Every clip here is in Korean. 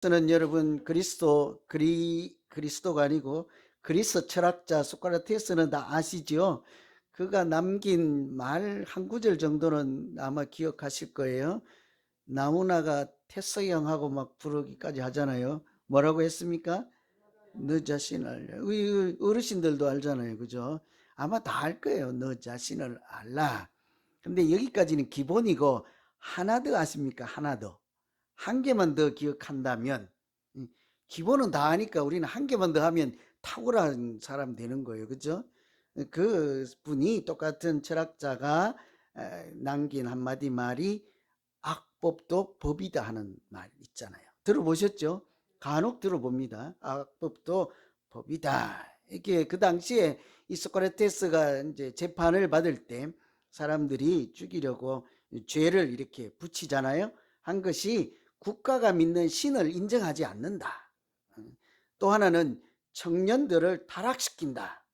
소크라테스는 여러분 그리스도가 아니고 그리스 철학자 소크라테스는 다 아시죠? 그가 남긴 말 한 구절 정도는 아마 기억하실 거예요. 나무나가 테스 형하고 막 부르기까지 하잖아요. 뭐라고 했습니까? 너 자신을 우리 어르신들도 알잖아요, 그죠? 아마 다 알 거예요. 너 자신을 알라. 근데 여기까지는 기본이고 하나 더 아십니까? 하나 더. 한 개만 더 기억한다면 기본은 다 아니까 우리는 한 개만 더 하면 탁월한 사람 되는 거예요, 그죠? 그 분이 똑같은 철학자가 남긴 한마디 말이 악법도 법이다 하는 말 있잖아요. 들어보셨죠? 간혹 들어봅니다. 악법도 법이다. 이게 그 당시에 이 소크라테스가 이제 재판을 받을 때 사람들이 죽이려고 죄를 이렇게 붙이잖아요. 한 것이 국가가 믿는 신을 인정하지 않는다. 또 하나는 청년들을 타락시킨다.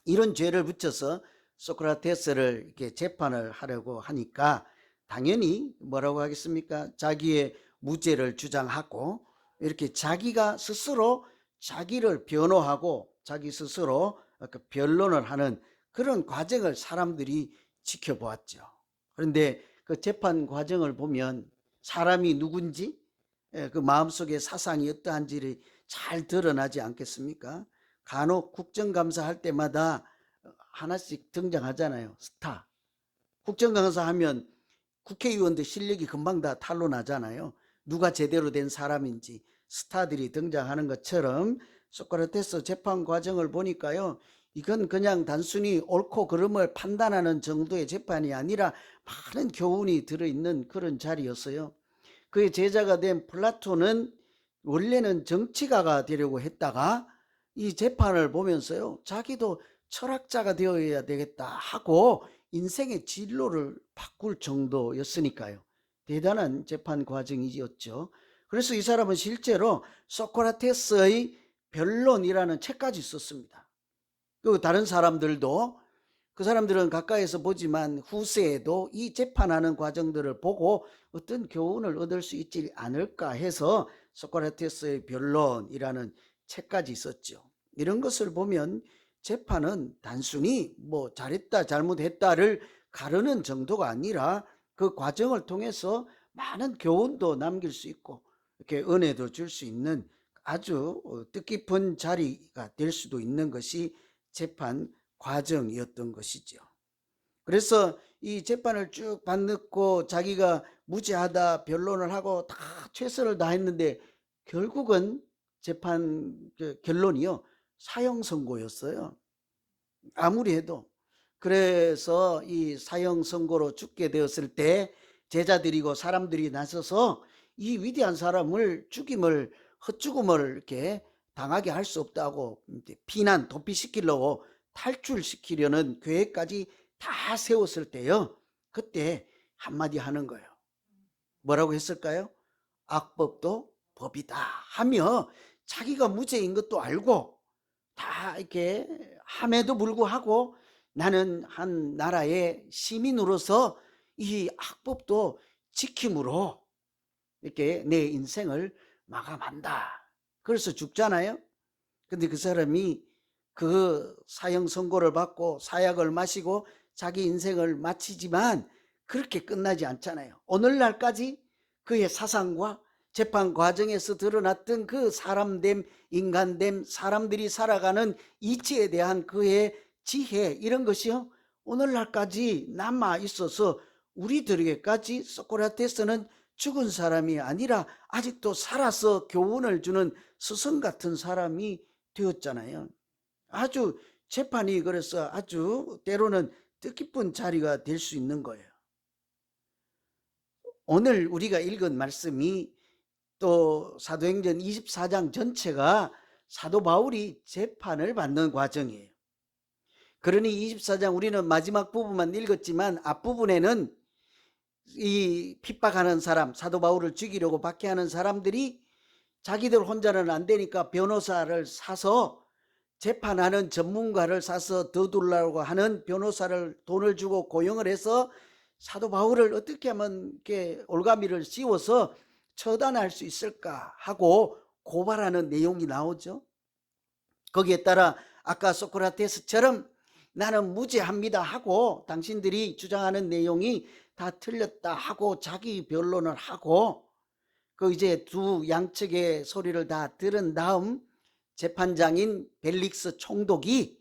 이런 죄를 붙여서 소크라테스를 이렇게 재판을 하려고 하니까 당연히 뭐라고 하겠습니까? 자기의 무죄를 주장하고 이렇게 자기가 스스로 자기를 변호하고 자기 스스로 변론을 하는 그런 과정을 사람들이 지켜보았죠. 그런데 그 재판 과정을 보면 사람이 누군지 그 마음속의 사상이 어떠한지를 잘 드러나지 않겠습니까? 간혹 국정감사 할 때마다 하나씩 등장하잖아요. 스타. 국정감사 하면 국회의원들 실력이 금방 다 탄로나잖아요. 누가 제대로 된 사람인지 스타들이 등장하는 것처럼 소크라테스 재판 과정을 보니까요. 이건 그냥 단순히 옳고 그름을 판단하는 정도의 재판이 아니라 많은 교훈이 들어있는 그런 자리였어요. 그의 제자가 된 플라톤은 원래는 정치가가 되려고 했다가 이 재판을 보면서요. 자기도 철학자가 되어야 되겠다 하고 인생의 진로를 바꿀 정도였으니까요. 대단한 재판 과정이었죠. 그래서 이 사람은 실제로 소크라테스의 변론이라는 책까지 썼습니다. 그 다른 사람들도 그 사람들은 가까이서 보지만 후세에도 이 재판하는 과정들을 보고 어떤 교훈을 얻을 수 있지 않을까 해서 소크라테스의 변론이라는 책까지 있었죠. 이런 것을 보면 재판은 단순히 뭐 잘했다 잘못했다를 가르는 정도가 아니라 그 과정을 통해서 많은 교훈도 남길 수 있고 이렇게 은혜도 줄 수 있는 아주 뜻깊은 자리가 될 수도 있는 것이 재판 과정이었던 것이죠. 그래서 이 재판을 쭉 받고 자기가 무죄하다 변론을 하고 다 최선을 다했는데 결국은 재판 결론이요 사형 선고였어요. 아무리 해도. 그래서 이 사형 선고로 죽게 되었을 때 제자들이고 사람들이 나서서 이 위대한 사람을 헛죽음을 이렇게 당하게 할 수 없다고 비난 도피시키려고 탈출시키려는 계획까지 다 세웠을 때요. 그때 한마디 하는 거예요. 뭐라고 했을까요? 악법도 법이다 하며 자기가 무죄인 것도 알고 다 이렇게 함에도 불구하고 나는 한 나라의 시민으로서 이 악법도 지킴으로 이렇게 내 인생을 마감한다. 그래서 죽잖아요. 근데 그 사람이 그 사형 선고를 받고 사약을 마시고 자기 인생을 마치지만 그렇게 끝나지 않잖아요. 오늘날까지 그의 사상과 재판 과정에서 드러났던 그 사람됨, 인간됨, 사람들이 살아가는 이치에 대한 그의 지혜 이런 것이요. 오늘날까지 남아 있어서 우리들에게까지 소크라테스는 죽은 사람이 아니라 아직도 살아서 교훈을 주는 스승 같은 사람이 되었잖아요. 아주 재판이 그래서 아주 때로는 뜻깊은 자리가 될 수 있는 거예요. 오늘 우리가 읽은 말씀이 또 사도행전 24장 전체가 사도 바울이 재판을 받는 과정이에요. 그러니 24장 우리는 마지막 부분만 읽었지만 앞부분에는 이 핍박하는 사람, 사도 바울을 죽이려고 박해하는 사람들이 자기들 혼자는 안 되니까 변호사를 사서 재판하는 전문가를 사서 더둘라고 하는 변호사를 돈을 주고 고용을 해서 사도 바울을 어떻게 하면 이렇게 올가미를 씌워서 처단할 수 있을까 하고 고발하는 내용이 나오죠. 거기에 따라 아까 소크라테스처럼 나는 무죄합니다 하고 당신들이 주장하는 내용이 다 틀렸다 하고 자기 변론을 하고 그 이제 두 양측의 소리를 다 들은 다음 재판장인 벨릭스 총독이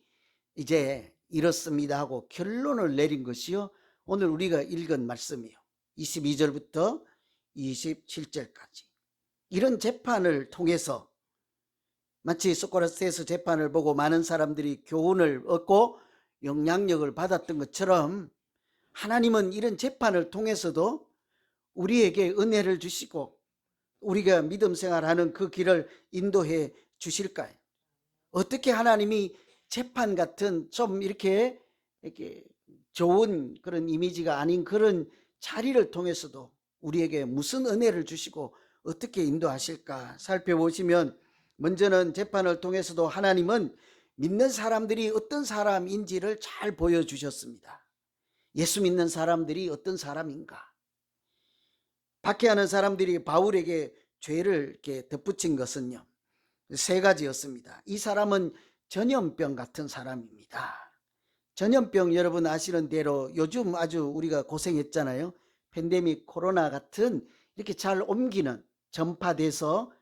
이제 이렇습니다 하고 결론을 내린 것이요, 오늘 우리가 읽은 말씀이요. 22절부터 27절까지. 이런 재판을 통해서 마치 소크라테스 재판을 보고 많은 사람들이 교훈을 얻고 영향력을 받았던 것처럼 하나님은 이런 재판을 통해서도 우리에게 은혜를 주시고 우리가 믿음 생활하는 그 길을 인도해 주실까요? 어떻게 하나님이 재판 같은 좀 이렇게 좋은 그런 이미지가 아닌 그런 자리를 통해서도 우리에게 무슨 은혜를 주시고 어떻게 인도하실까 살펴보시면, 먼저는 재판을 통해서도 하나님은 믿는 사람들이 어떤 사람인지를 잘 보여주셨습니다. 예수 믿는 사람들이 어떤 사람인가. 박해하는 사람들이 바울에게 죄를 이렇게 덧붙인 것은요, 세 가지였습니다. 이 사람은 전염병 같은 사람입니다. 전염병 여러분 아시는 대로 요즘 아주 우리가 고생했잖아요. 팬데믹 코로나 같은 이렇게 잘 옮기는, 전파돼서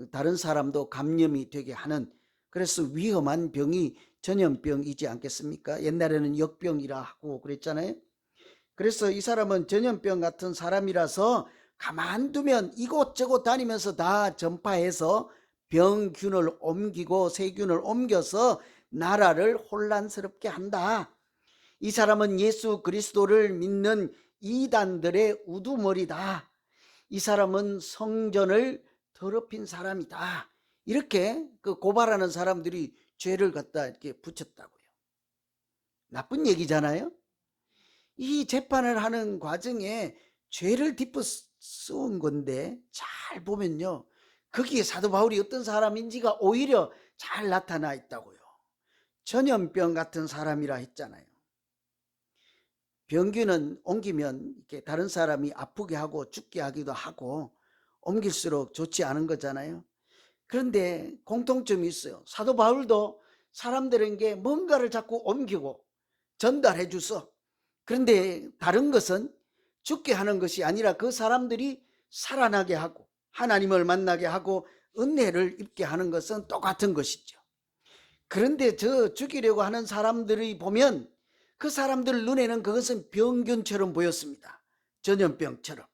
다른 사람도 감염이 되게 하는, 그래서 위험한 병이 전염병이지 않겠습니까? 옛날에는 역병이라 하고 그랬잖아요. 그래서 이 사람은 전염병 같은 사람이라서 가만두면 이곳저곳 다니면서 다 전파해서 병균을 옮기고 세균을 옮겨서 나라를 혼란스럽게 한다. 이 사람은 예수 그리스도를 믿는 이단들의 우두머리다. 이 사람은 성전을 더럽힌 사람이다. 이렇게 그 고발하는 사람들이 죄를 갖다 이렇게 붙였다고요. 나쁜 얘기잖아요. 이 재판을 하는 과정에 죄를 뒷부 씌운 건데 잘 보면요, 거기에 사도 바울이 어떤 사람인지가 오히려 잘 나타나 있다고요. 전염병 같은 사람이라 했잖아요. 병균은 옮기면 이렇게 다른 사람이 아프게 하고 죽게 하기도 하고 옮길수록 좋지 않은 거잖아요. 그런데 공통점이 있어요. 사도 바울도 사람들에게 뭔가를 자꾸 옮기고 전달해 주서, 그런데 다른 것은 죽게 하는 것이 아니라 그 사람들이 살아나게 하고 하나님을 만나게 하고 은혜를 입게 하는 것은 똑같은 것이죠. 그런데 저 죽이려고 하는 사람들이 보면 그 사람들 눈에는 그것은 병균처럼 보였습니다. 전염병처럼.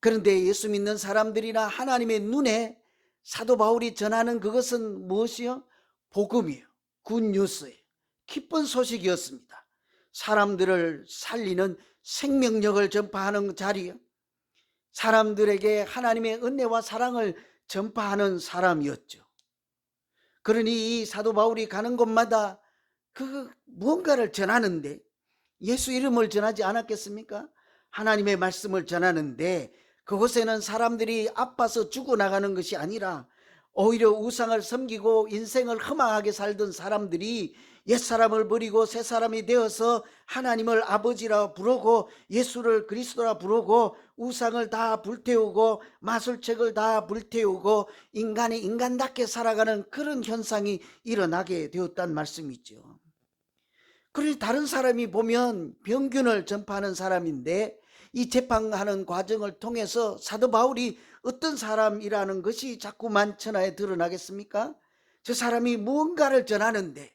그런데 예수 믿는 사람들이나 하나님의 눈에 사도 바울이 전하는 그것은 무엇이요? 복음이요. 굿뉴스예요. 기쁜 소식이었습니다. 사람들을 살리는 생명력을 전파하는 자리요. 사람들에게 하나님의 은혜와 사랑을 전파하는 사람이었죠. 그러니 이 사도 바울이 가는 곳마다 그 무언가를 전하는데, 예수 이름을 전하지 않았겠습니까? 하나님의 말씀을 전하는데 그곳에는 사람들이 아파서 죽어나가는 것이 아니라 오히려 우상을 섬기고 인생을 허망하게 살던 사람들이 옛사람을 버리고 새사람이 되어서 하나님을 아버지라 부르고 예수를 그리스도라 부르고 우상을 다 불태우고 마술책을 다 불태우고 인간이 인간답게 살아가는 그런 현상이 일어나게 되었단 말씀이죠. 그래서 다른 사람이 보면 병균을 전파하는 사람인데 이 재판하는 과정을 통해서 사도 바울이 어떤 사람이라는 것이 자꾸만 천하에 드러나겠습니까? 저 사람이 무언가를 전하는데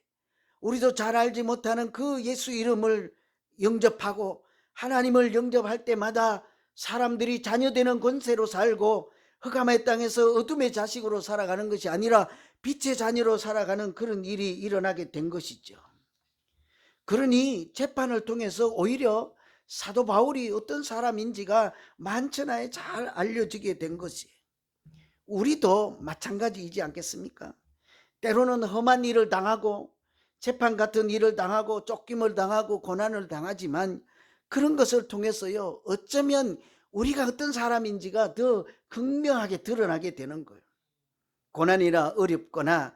우리도 잘 알지 못하는 그 예수 이름을 영접하고 하나님을 영접할 때마다 사람들이 자녀되는 권세로 살고 흑암의 땅에서 어둠의 자식으로 살아가는 것이 아니라 빛의 자녀로 살아가는 그런 일이 일어나게 된 것이죠. 그러니 재판을 통해서 오히려 사도 바울이 어떤 사람인지가 만천하에 잘 알려지게 된 것이에요. 우리도 마찬가지이지 않겠습니까? 때로는 험한 일을 당하고 재판 같은 일을 당하고 쫓김을 당하고 고난을 당하지만 그런 것을 통해서요, 어쩌면 우리가 어떤 사람인지가 더 극명하게 드러나게 되는 거예요. 고난이나 어렵거나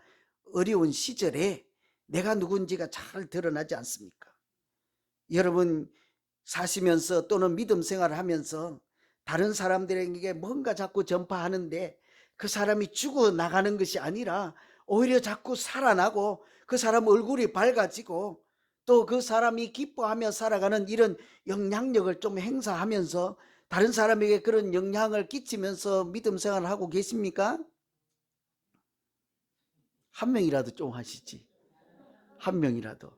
어려운 시절에 내가 누군지가 잘 드러나지 않습니까? 여러분 사시면서 또는 믿음 생활을 하면서 다른 사람들에게 뭔가 자꾸 전파하는데 그 사람이 죽어나가는 것이 아니라 오히려 자꾸 살아나고 그 사람 얼굴이 밝아지고 또 그 사람이 기뻐하며 살아가는 이런 영향력을 좀 행사하면서 다른 사람에게 그런 영향을 끼치면서 믿음 생활을 하고 계십니까? 한 명이라도 좀 하시지. 한 명이라도.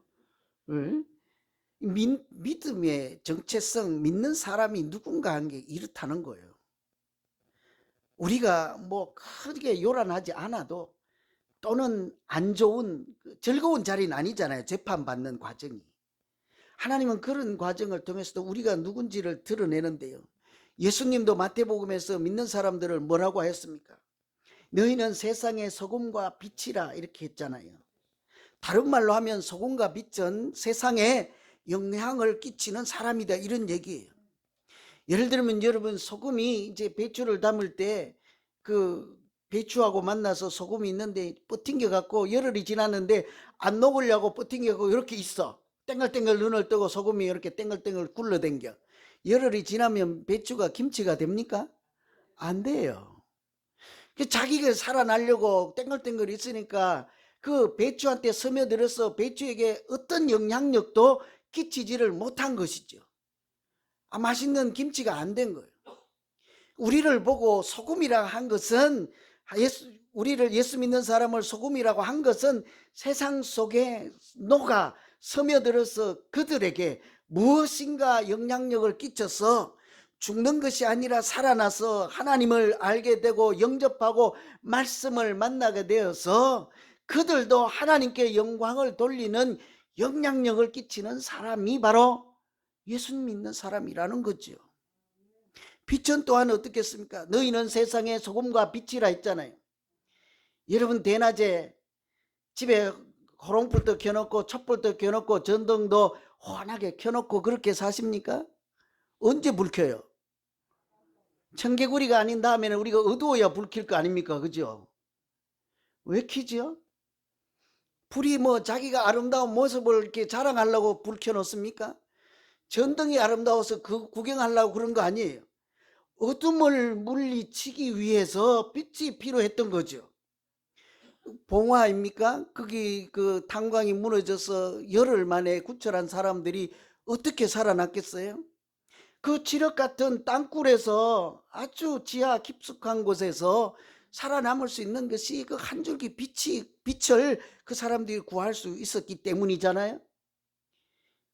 응? 믿음의 정체성, 믿는 사람이 누군가 한 게 이렇다는 거예요. 우리가 뭐 크게 요란하지 않아도 또는 안 좋은 즐거운 자리는 아니잖아요. 재판받는 과정이. 하나님은 그런 과정을 통해서도 우리가 누군지를 드러내는데요. 예수님도 마태복음에서 믿는 사람들을 뭐라고 하였습니까? 너희는 세상의 소금과 빛이라 이렇게 했잖아요. 다른 말로 하면 소금과 빛은 세상에 영향을 끼치는 사람이다 이런 얘기예요. 예를 들면 여러분 소금이 이제 배추를 담을 때 그 배추하고 만나서 소금이 있는데 버팅겨 갖고 열흘이 지났는데 안 녹으려고 버팅겨 갖고 이렇게 있어. 땡글땡글 눈을 뜨고 소금이 이렇게 땡글땡글 굴러댕겨. 열흘이 지나면 배추가 김치가 됩니까? 안 돼요. 자기가 살아나려고 땡글땡글 있으니까 그 배추한테 스며들어서 배추에게 어떤 영향력도 끼치지를 못한 것이죠. 맛있는 김치가 안 된 거예요. 우리를 보고 소금이라 한 것은 우리를 예수 믿는 사람을 소금이라고 한 것은 세상 속에 녹아 스며들어서 그들에게 무엇인가 영향력을 끼쳐서 죽는 것이 아니라 살아나서 하나님을 알게 되고 영접하고 말씀을 만나게 되어서 그들도 하나님께 영광을 돌리는 영향력을 끼치는 사람이 바로 예수 믿는 사람이라는 거죠. 빛은 또한 어떻겠습니까? 너희는 세상의 소금과 빛이라 했잖아요. 여러분 대낮에 집에 호롱불도 켜놓고 촛불도 켜놓고 전등도 환하게 켜놓고 그렇게 사십니까? 언제 불 켜요? 청개구리가 아닌 다음에는 우리가 어두워야 불 켤 거 아닙니까? 그죠? 왜 켜죠? 불이 뭐 자기가 아름다운 모습을 이렇게 자랑하려고 불 켜놓습니까? 전등이 아름다워서 그 구경하려고 그런 거 아니에요. 어둠을 물리치기 위해서 빛이 필요했던 거죠. 봉화입니까? 거기 그 탄광이 무너져서 열흘 만에 구출한 사람들이 어떻게 살아났겠어요? 그 지력 같은 땅굴에서 아주 지하 깊숙한 곳에서 살아남을 수 있는 것이 그 한 줄기 빛을 그 사람들이 구할 수 있었기 때문이잖아요.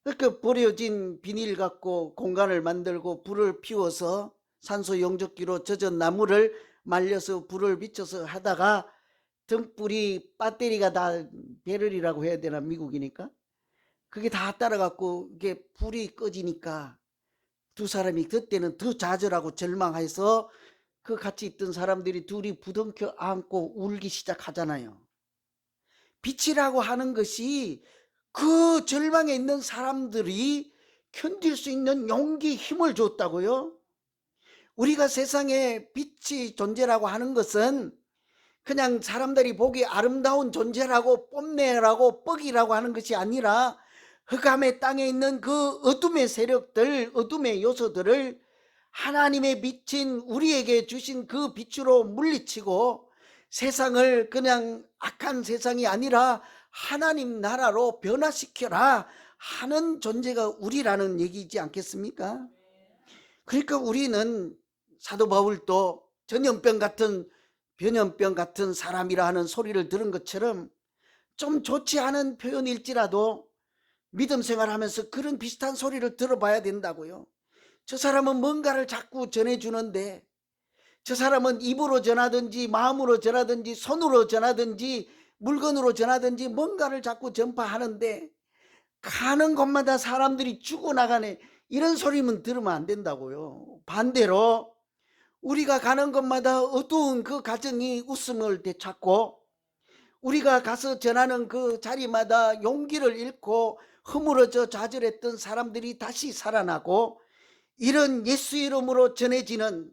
그러니까 버려진 비닐 갖고 공간을 만들고 불을 피워서 산소 용접기로 젖은 나무를 말려서 불을 비춰서 하다가 등불이 배터리가 다 배럴이라고 해야 되나 미국이니까 그게 다 따라갖고 이게 불이 꺼지니까 두 사람이 그때는 더 좌절하고 절망해서 그 같이 있던 사람들이 둘이 부둥켜 안고 울기 시작하잖아요. 빛이라고 하는 것이 그 절망에 있는 사람들이 견딜 수 있는 용기, 힘을 줬다고요. 우리가 세상에 빛이 존재라고 하는 것은 그냥 사람들이 보기 아름다운 존재라고 뽐내라고 뻑이라고 하는 것이 아니라 흑암의 땅에 있는 그 어둠의 세력들, 어둠의 요소들을 하나님의 빛인 우리에게 주신 그 빛으로 물리치고 세상을 그냥 악한 세상이 아니라 하나님 나라로 변화시켜라 하는 존재가 우리라는 얘기이지 않겠습니까? 그러니까 우리는 사도 바울도 변연병 같은 사람이라 하는 소리를 들은 것처럼 좀 좋지 않은 표현일지라도 믿음 생활하면서 그런 비슷한 소리를 들어봐야 된다고요. 저 사람은 뭔가를 자꾸 전해주는데 저 사람은 입으로 전하든지 마음으로 전하든지 손으로 전하든지 물건으로 전하든지 뭔가를 자꾸 전파하는데 가는 곳마다 사람들이 죽어나가네 이런 소리만 들으면 안 된다고요. 반대로 우리가 가는 곳마다 어두운 그 가정이 웃음을 되찾고 우리가 가서 전하는 그 자리마다 용기를 잃고 허물어져 좌절했던 사람들이 다시 살아나고 이런 예수 이름으로 전해지는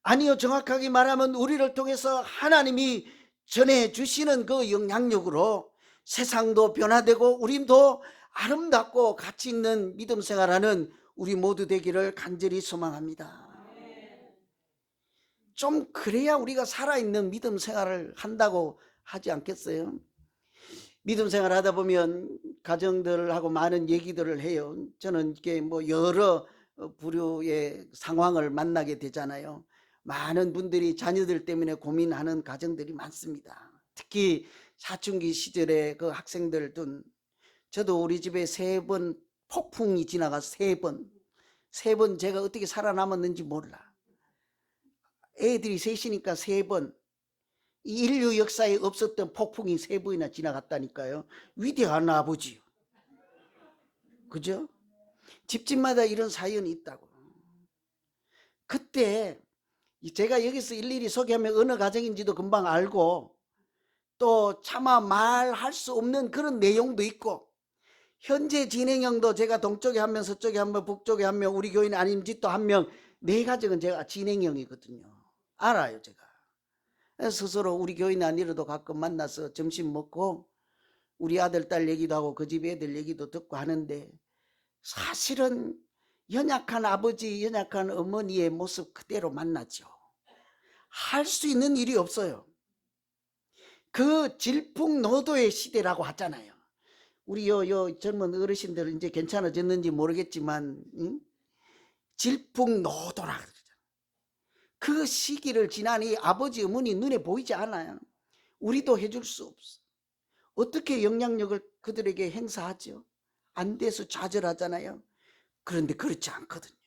아니요 정확하게 말하면 우리를 통해서 하나님이 전해주시는 그 영향력으로 세상도 변화되고 우리도 아름답고 가치 있는 믿음 생활하는 우리 모두 되기를 간절히 소망합니다. 좀 그래야 우리가 살아있는 믿음 생활을 한다고 하지 않겠어요? 믿음 생활 하다 보면 가정들하고 많은 얘기들을 해요. 저는 이게 뭐 여러 부류의 상황을 만나게 되잖아요. 많은 분들이 자녀들 때문에 고민하는 가정들이 많습니다. 특히 사춘기 시절에 그 학생들 둔, 저도 우리 집에 3번 폭풍이 지나가서 3번 제가 어떻게 살아남았는지 몰라. 애들이 셋이니까 3번. 인류 역사에 없었던 폭풍이 3번이나 지나갔다니까요. 위대한 아버지요. 그죠? 집집마다 이런 사연이 있다고. 그때 제가 여기서 일일이 소개하면 어느 가정인지도 금방 알고, 또 차마 말할 수 없는 그런 내용도 있고, 현재 진행형도 제가 동쪽에 한 명, 서쪽에 한 명, 북쪽에 한 명, 우리 교인 아닌 집도 한 명, 4가정은 제가 진행형이거든요. 알아요, 제가. 스스로 우리 교인 아니라도 가끔 만나서 점심 먹고 우리 아들, 딸 얘기도 하고 그 집 애들 얘기도 듣고 하는데, 사실은 연약한 아버지, 연약한 어머니의 모습 그대로 만나죠. 할 수 있는 일이 없어요. 그 질풍노도의 시대라고 하잖아요. 우리 요 젊은 어르신들은 이제 괜찮아졌는지 모르겠지만, 질풍노도라 그러잖아요. 그 시기를 지나니 아버지, 어머니 눈에 보이지 않아요. 우리도 해줄 수 없어. 어떻게 영향력을 그들에게 행사하죠? 안 돼서 좌절하잖아요. 그런데 그렇지 않거든요.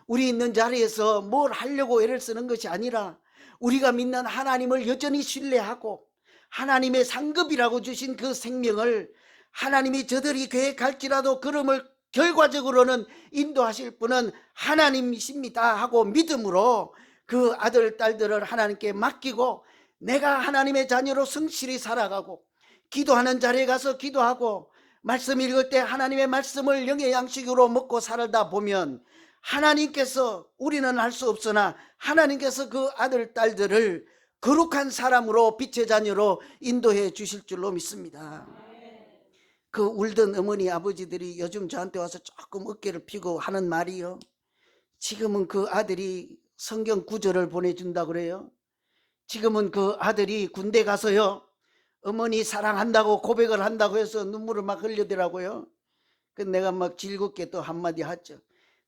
우리 있는 자리에서 뭘 하려고 애를 쓰는 것이 아니라 우리가 믿는 하나님을 여전히 신뢰하고 하나님의 상급이라고 주신 그 생명을 하나님이 저들이 계획할지라도 걸음을 결과적으로는 인도하실 분은 하나님이십니다 하고 믿음으로 그 아들, 딸들을 하나님께 맡기고 내가 하나님의 자녀로 성실히 살아가고 기도하는 자리에 가서 기도하고 말씀 읽을 때 하나님의 말씀을 영의 양식으로 먹고 살다 보면 하나님께서, 우리는 할 수 없으나 하나님께서 그 아들, 딸들을 거룩한 사람으로 빛의 자녀로 인도해 주실 줄로 믿습니다. 그 울던 어머니 아버지들이 요즘 저한테 와서 조금 어깨를 피고 하는 말이요, 지금은 그 아들이 성경 구절을 보내준다 그래요. 지금은 그 아들이 군대 가서요 어머니 사랑한다고 고백을 한다고 해서 눈물을 막 흘리더라고요. 그 내가 막 즐겁게 또 한마디 하죠.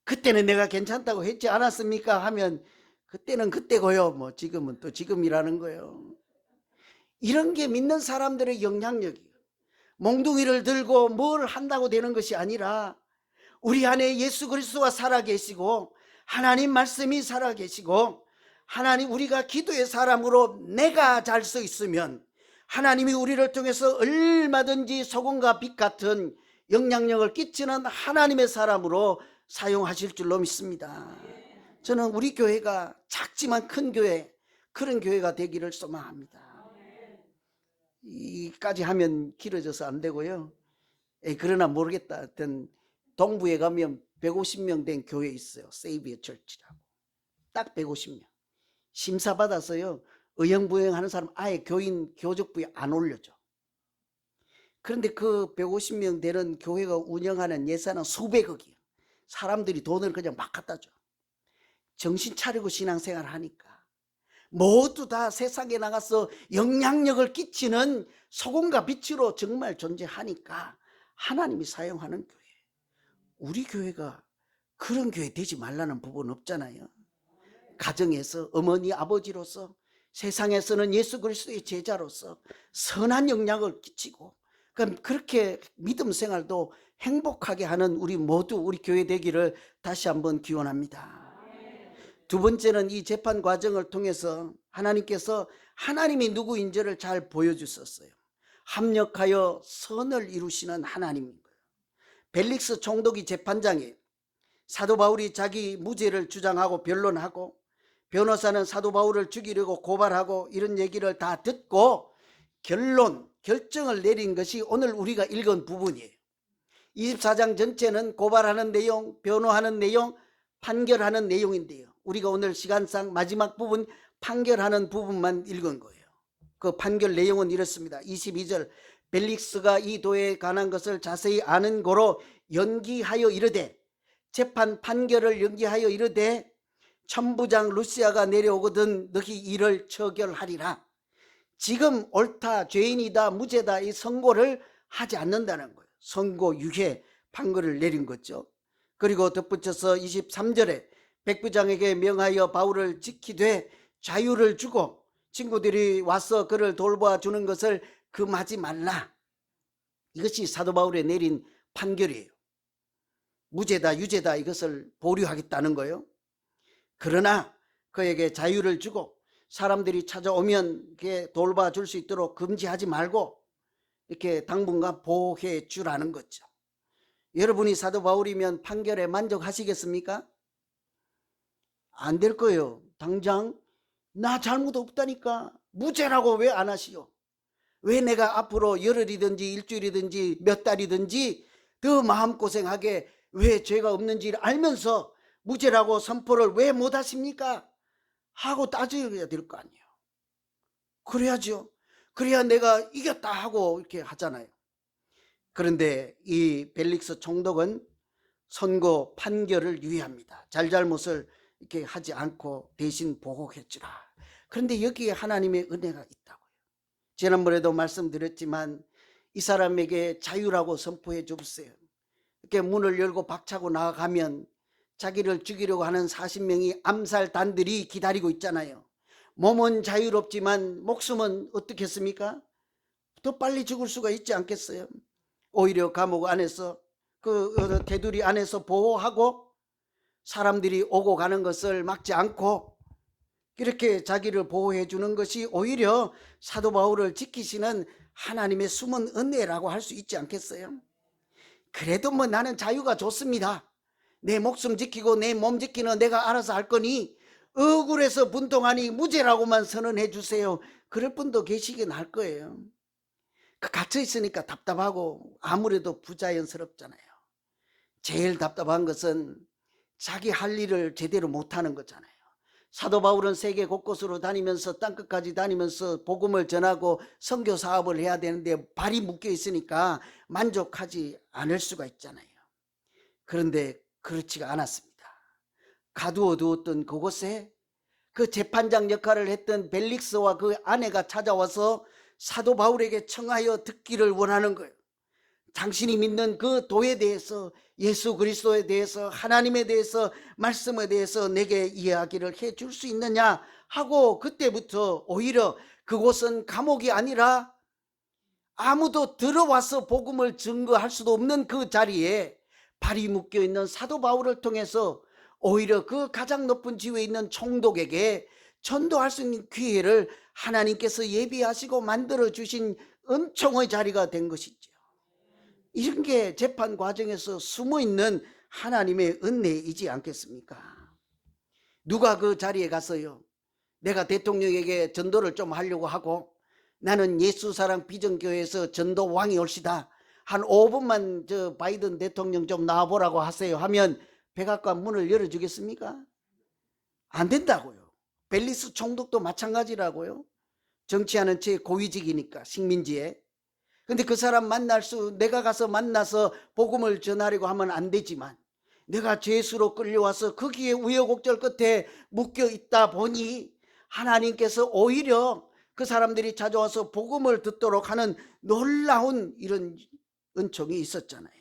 그때는 내가 괜찮다고 했지 않았습니까? 하면 그때는 그때고요. 뭐 지금은 또 지금이라는 거예요. 이런 게 믿는 사람들의 영향력이에요. 몽둥이를 들고 뭘 한다고 되는 것이 아니라 우리 안에 예수 그리스도가 살아계시고 하나님 말씀이 살아계시고 하나님, 우리가 기도의 사람으로 내가 잘 서 있으면 하나님이 우리를 통해서 얼마든지 소금과 빛 같은 영향력을 끼치는 하나님의 사람으로 사용하실 줄로 믿습니다. 저는 우리 교회가 작지만 큰 교회, 그런 교회가 되기를 소망합니다. 이까지 하면 길어져서 안 되고요. 그러나 모르겠다. 하여튼 동부에 가면 150명 된 교회 있어요. 세이비어 철치라고. 딱 150명. 심사받아서요 의형부형하는 사람 아예 교인 교적부에 안 올려줘. 그런데 그 150명 되는 교회가 운영하는 예산은 수백억이에요. 사람들이 돈을 그냥 막 갖다 줘. 정신 차리고 신앙생활 하니까 모두 다 세상에 나가서 영향력을 끼치는 소금과 빛으로 정말 존재하니까 하나님이 사용하는 교회. 우리 교회가 그런 교회 되지 말라는 부분 없잖아요. 가정에서 어머니 아버지로서, 세상에서는 예수 그리스도의 제자로서 선한 영향을 끼치고, 그럼 그렇게 믿음 생활도 행복하게 하는 우리 모두 우리 교회 되기를 다시 한번 기원합니다. 두 번째는 이 재판 과정을 통해서 하나님께서 하나님이 누구인지를 잘 보여주셨어요. 합력하여 선을 이루시는 하나님인 거예요. 벨릭스 총독이 재판장에 사도 바울이 자기 무죄를 주장하고 변론하고 변호사는 사도 바울을 죽이려고 고발하고 이런 얘기를 다 듣고 결정을 내린 것이 오늘 우리가 읽은 부분이에요. 24장 전체는 고발하는 내용, 변호하는 내용, 판결하는 내용인데요. 우리가 오늘 시간상 마지막 부분 판결하는 부분만 읽은 거예요. 그 판결 내용은 이렇습니다. 22절, 벨릭스가 이 도에 관한 것을 자세히 아는 고로 연기하여 이르되, 재판 판결을 연기하여 이르되 천부장 루시아가 내려오거든 너희 일을 처결하리라. 지금 옳다, 죄인이다, 무죄다 이 선고를 하지 않는다는 거예요. 선고 유예 판결을 내린 거죠. 그리고 덧붙여서 23절에 백부장에게 명하여 바울을 지키되 자유를 주고 친구들이 와서 그를 돌봐주는 것을 금하지 말라. 이것이 사도 바울에 내린 판결이에요. 무죄다 유죄다 이것을 보류하겠다는 거예요. 그러나 그에게 자유를 주고 사람들이 찾아오면 돌봐줄 수 있도록 금지하지 말고 이렇게 당분간 보호해 주라는 거죠. 여러분이 사도 바울이면 판결에 만족하시겠습니까? 안 될 거예요. 당장 나 잘못 없다니까 무죄라고 왜 안 하시오? 왜 내가 앞으로 열흘이든지 일주일이든지 몇 달이든지 더 마음고생하게 왜 죄가 없는지를 알면서 무죄라고 선포를 왜 못 하십니까? 하고 따져야 될 거 아니에요. 그래야죠. 그래야 내가 이겼다 하고 이렇게 하잖아요. 그런데 이 벨릭스 총독은 선고 판결을 유예합니다. 잘잘못을 이렇게 하지 않고 대신 보호했지라. 그런데 여기에 하나님의 은혜가 있다고요. 지난번에도 말씀드렸지만 이 사람에게 자유라고 선포해 줬어요. 이렇게 문을 열고 박차고 나가면 자기를 죽이려고 하는 40명이 암살단들이 기다리고 있잖아요. 몸은 자유롭지만 목숨은 어떻겠습니까? 더 빨리 죽을 수가 있지 않겠어요? 오히려 감옥 안에서 그 테두리 안에서 보호하고 사람들이 오고 가는 것을 막지 않고 이렇게 자기를 보호해 주는 것이 오히려 사도 바울을 지키시는 하나님의 숨은 은혜라고 할 수 있지 않겠어요? 그래도 뭐 나는 자유가 좋습니다. 내 목숨 지키고 내 몸 지키는 내가 알아서 할 거니 억울해서 분통하니 무죄라고만 선언해 주세요. 그럴 분도 계시긴 할 거예요. 갇혀 있으니까 답답하고 아무래도 부자연스럽잖아요. 제일 답답한 것은 자기 할 일을 제대로 못하는 거잖아요. 사도 바울은 세계 곳곳으로 다니면서 땅끝까지 다니면서 복음을 전하고 선교 사업을 해야 되는데 발이 묶여 있으니까 만족하지 않을 수가 있잖아요. 그런데 그렇지가 않았습니다. 가두어 두었던 그곳에 그 재판장 역할을 했던 벨릭스와 그 아내가 찾아와서 사도 바울에게 청하여 듣기를 원하는 거예요. 당신이 믿는 그 도에 대해서, 예수 그리스도에 대해서, 하나님에 대해서, 말씀에 대해서 내게 이야기를 해줄 수 있느냐 하고 그때부터 오히려 그곳은 감옥이 아니라 아무도 들어와서 복음을 증거할 수도 없는 그 자리에 발이 묶여있는 사도 바울을 통해서 오히려 그 가장 높은 지위에 있는 총독에게 전도할 수 있는 기회를 하나님께서 예비하시고 만들어주신 은총의 자리가 된 것이죠. 이런 게 재판 과정에서 숨어있는 하나님의 은혜이지 않겠습니까? 누가 그 자리에 가서요, 내가 대통령에게 전도를 좀 하려고 하고 나는 예수사랑 비전교회에서 전도 왕이 올시다, 한 5분만 저 바이든 대통령 좀 나와보라고 하세요 하면 백악관 문을 열어주겠습니까? 안 된다고요. 벨리스 총독도 마찬가지라고요. 정치하는 제 고위직이니까 식민지에. 근데 그 사람 내가 가서 만나서 복음을 전하려고 하면 안 되지만 내가 죄수로 끌려와서 거기에 우여곡절 끝에 묶여 있다 보니 하나님께서 오히려 그 사람들이 찾아와서 복음을 듣도록 하는 놀라운 이런 은총이 있었잖아요.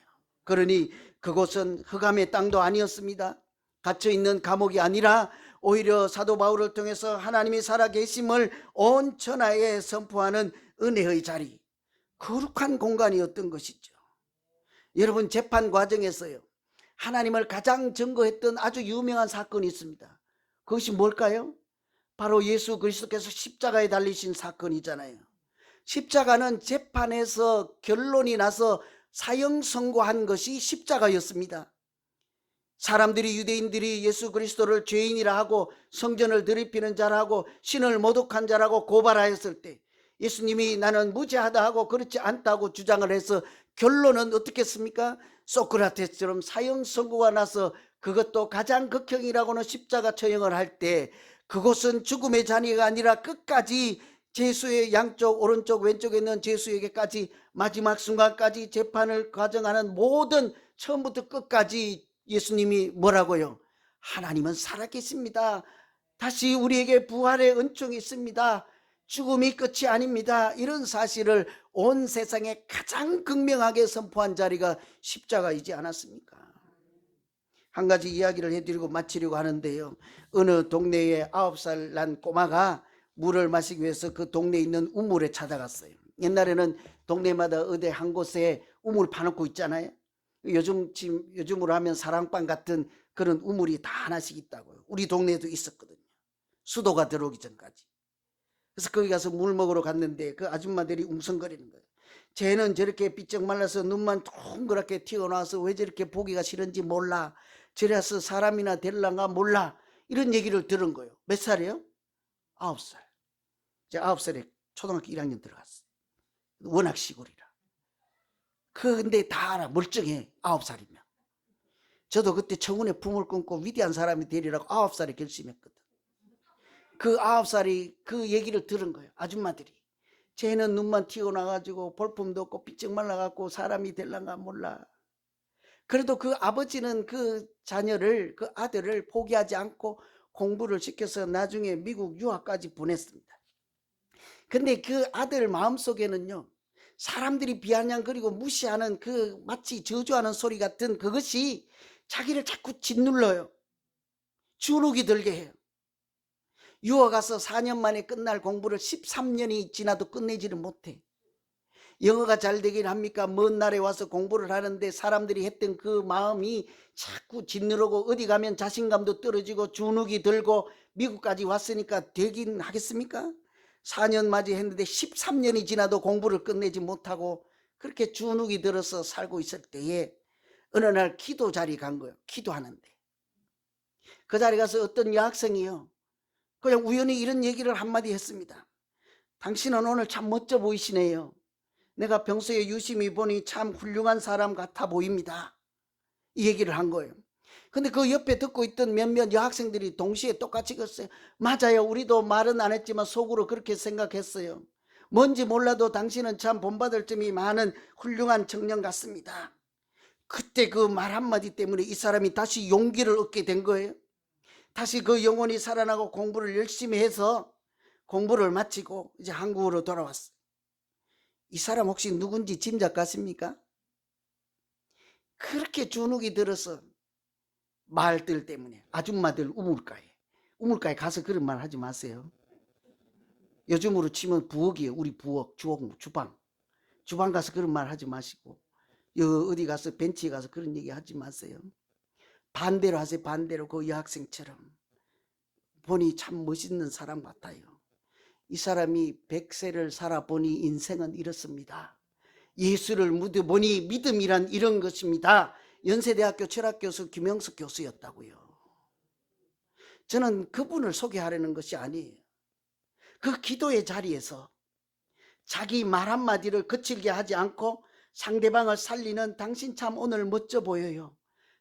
그러니 그곳은 흑암의 땅도 아니었습니다. 갇혀있는 감옥이 아니라 오히려 사도 바울을 통해서 하나님이 살아계심을 온 천하에 선포하는 은혜의 자리, 거룩한 공간이었던 것이죠. 여러분, 재판 과정에서요, 하나님을 가장 증거했던 아주 유명한 사건이 있습니다. 그것이 뭘까요? 바로 예수 그리스도께서 십자가에 달리신 사건이잖아요. 십자가는 재판에서 결론이 나서 사형 선고한 것이 십자가였습니다. 사람들이, 유대인들이 예수 그리스도를 죄인이라 하고 성전을 더럽히는 자라고 신을 모독한 자라고 고발하였을 때 예수님이 나는 무죄하다 하고 그렇지 않다고 주장을 해서 결론은 어떻겠습니까? 소크라테스처럼 사형 선고가 나서 그것도 가장 극형이라고는 십자가 처형을 할 때 그곳은 죽음의 잔해가 아니라 끝까지 제수의 양쪽 오른쪽 왼쪽에 있는 제수에게까지 마지막 순간까지 재판을 과정하는 모든 처음부터 끝까지 예수님이 뭐라고요? 하나님은 살아계십니다. 다시 우리에게 부활의 은총이 있습니다. 죽음이 끝이 아닙니다. 이런 사실을 온 세상에 가장 극명하게 선포한 자리가 십자가이지 않았습니까? 한 가지 이야기를 해드리고 마치려고 하는데요. 어느 동네에 9살 난 꼬마가 물을 마시기 위해서 그 동네에 있는 우물에 찾아갔어요. 옛날에는 동네마다 어디 한 곳에 우물 파놓고 있잖아요. 요즘으로 하면 사랑방 같은 그런 우물이 다 하나씩 있다고요. 우리 동네에도 있었거든요. 수도가 들어오기 전까지. 그래서 거기 가서 물 먹으러 갔는데 그 아줌마들이 웅성거리는 거예요. 쟤는 저렇게 삐쩍 말라서 눈만 동그랗게 튀어나와서 왜 저렇게 보기가 싫은지 몰라. 저래서 사람이나 될란가 몰라. 이런 얘기를 들은 거예요. 몇 살이에요? 9살. 이제 9살에 초등학교 1학년 들어갔어요. 워낙 시골이라. 근데 다 알아. 멀쩡해. 9살이면. 저도 그때 청운의 품을 끊고 위대한 사람이 되리라고 9살에 결심했거든. 그 9살이 그 얘기를 들은 거예요. 아줌마들이. 쟤는 눈만 튀어나와가지고 볼품도 없고 삐쩍 말라갖고 사람이 될란가 몰라. 그래도 그 아버지는 그 자녀를, 그 아들을 포기하지 않고 공부를 시켜서 나중에 미국 유학까지 보냈습니다. 근데 그 아들 마음속에는요, 사람들이 비아냥거리고 무시하는 그 마치 저주하는 소리 같은 그것이 자기를 자꾸 짓눌러요. 주눅이 들게 해요. 유학 가서 4년 만에 끝날 공부를 13년이 지나도 끝내지를 못해. 영어가 잘 되긴 합니까? 먼 나라에 와서 공부를 하는데 사람들이 했던 그 마음이 자꾸 짓누르고 어디 가면 자신감도 떨어지고 주눅이 들고 미국까지 왔으니까 되긴 하겠습니까? 4년 맞이했는데 13년이 지나도 공부를 끝내지 못하고 그렇게 주눅이 들어서 살고 있을 때에 어느 날 기도 자리 간 거예요. 기도하는데 그 자리 가서 어떤 여학생이요, 그냥 우연히 이런 얘기를 한마디 했습니다. 당신은 오늘 참 멋져 보이시네요. 내가 평소에 유심히 보니 참 훌륭한 사람 같아 보입니다. 이 얘기를 한 거예요. 근데 그 옆에 듣고 있던 몇몇 여학생들이 동시에 똑같이 그랬어요. 맞아요. 우리도 말은 안 했지만 속으로 그렇게 생각했어요. 뭔지 몰라도 당신은 참 본받을 점이 많은 훌륭한 청년 같습니다. 그때 그 말 한마디 때문에 이 사람이 다시 용기를 얻게 된 거예요. 다시 그 영혼이 살아나고 공부를 열심히 해서 공부를 마치고 이제 한국으로 돌아왔어요. 이 사람 혹시 누군지 짐작 가십니까? 그렇게 주눅이 들어서 말들 때문에 아줌마들 우물가에 가서 그런 말 하지 마세요. 요즘으로 치면 부엌이에요. 우리 부엌, 주방 가서 그런 말 하지 마시고 어디 가서 벤치에 가서 그런 얘기 하지 마세요. 반대로 하세요. 반대로 그 여학생처럼. 보니 참 멋있는 사람 같아요. 이 사람이 100세를 살아보니 인생은 이렇습니다. 예수를 믿어보니 믿음이란 이런 것입니다. 연세대학교 철학교수 김영석 교수였다고요. 저는 그분을 소개하려는 것이 아니에요. 그 기도의 자리에서 자기 말 한마디를 거칠게 하지 않고 상대방을 살리는 당신 참 오늘 멋져 보여요.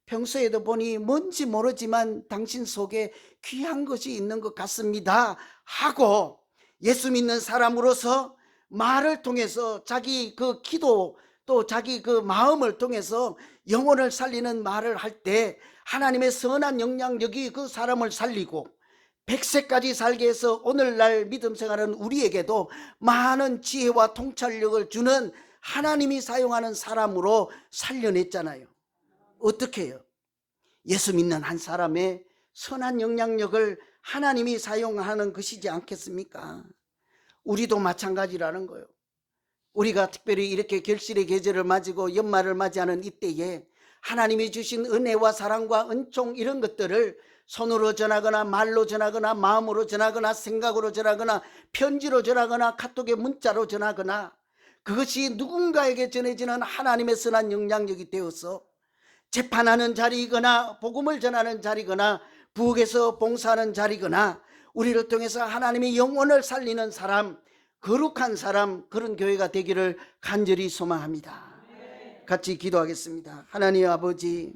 평소에도 보니 뭔지 모르지만 당신 속에 귀한 것이 있는 것 같습니다 하고 예수 믿는 사람으로서 말을 통해서 자기 그 기도 또 자기 그 마음을 통해서 영혼을 살리는 말을 할 때 하나님의 선한 영향력이 그 사람을 살리고 100세까지 살게 해서 오늘날 믿음 생활은 우리에게도 많은 지혜와 통찰력을 주는 하나님이 사용하는 사람으로 살려냈잖아요. 어떻게 해요? 예수 믿는 한 사람의 선한 영향력을 하나님이 사용하는 것이지 않겠습니까? 우리도 마찬가지라는 거예요. 우리가 특별히 이렇게 결실의 계절을 맞이고 연말을 맞이하는 이때에 하나님이 주신 은혜와 사랑과 은총 이런 것들을 손으로 전하거나 말로 전하거나 마음으로 전하거나 생각으로 전하거나 편지로 전하거나 카톡에 문자로 전하거나 그것이 누군가에게 전해지는 하나님의 선한 영향력이 되어서 재판하는 자리이거나 복음을 전하는 자리거나 부엌에서 봉사하는 자리거나 우리를 통해서 하나님의 영혼을 살리는 사람, 거룩한 사람, 그런 교회가 되기를 간절히 소망합니다. 같이 기도하겠습니다. 하나님 아버지,